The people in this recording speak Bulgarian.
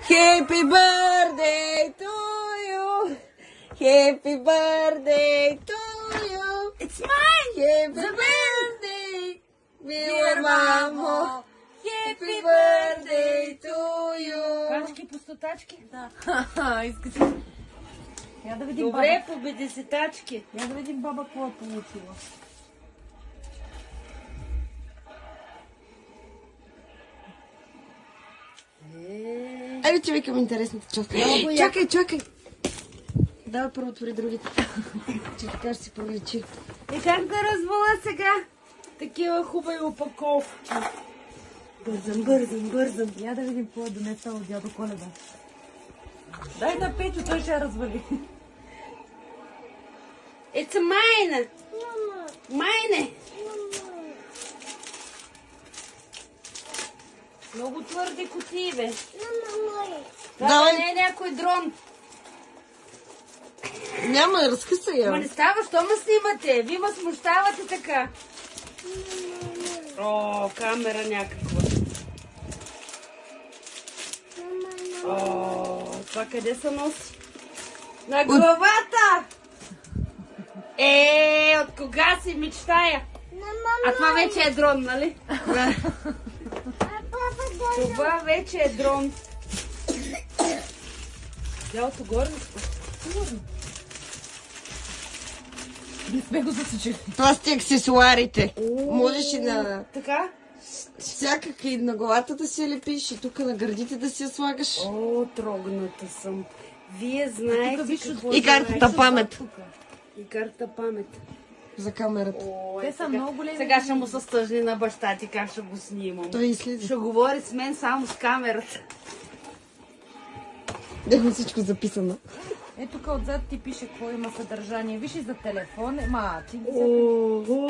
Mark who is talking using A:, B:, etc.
A: Happy birthday to you. Happy birthday to you.
B: It's mine.
A: Happy birthday, dear Mamo. Happy birthday to you.
B: Качки, пустотачки?
C: Да. Искаш. Я да видим
B: Добре, по 50-тачки.
C: Я да видим баба какво е получила.
A: Айде, че викам интересната част. Чакай. Давай първо отвори другите. Че така ще си проличи.
B: И как да разваля сега такива хубави опаковки? Бързам.
C: Я да видим какво е донесъл от дядо Коледа. Дай на Петю, той ще я развали.
B: It's mine. Майне. Много твърди кутии, бе. Това не е някой дрон.
A: Няма, разкъса я.
B: Ма не става, що ме снимате? Вие ме смущавате така. О, камера някаква. О, това къде се носи? На главата! От кога си мечтая? А това вече е дрон, нали? Това вече е дрон. Дялото горе ли сте?
C: Не сме го засичали.
A: Това сте аксесуарите. Можеш и на
B: Така?
A: всякакви на главата да си я лепиш и тук на гърдите да си я слагаш.
B: О, трогната съм. Вие знаете какво
A: И картата памет.
B: И карта памет.
A: За камерата.
B: О,
C: Те са много големи.
B: Сега ще му се стъжни на баща ти, как ще го снимам.
A: Той изследва.
B: Ще говори с мен само с камерата.
A: Няма всичко записано.
C: Тук отзад ти пише какво има съдържание. Виж и за телефон. Ти
B: Ого!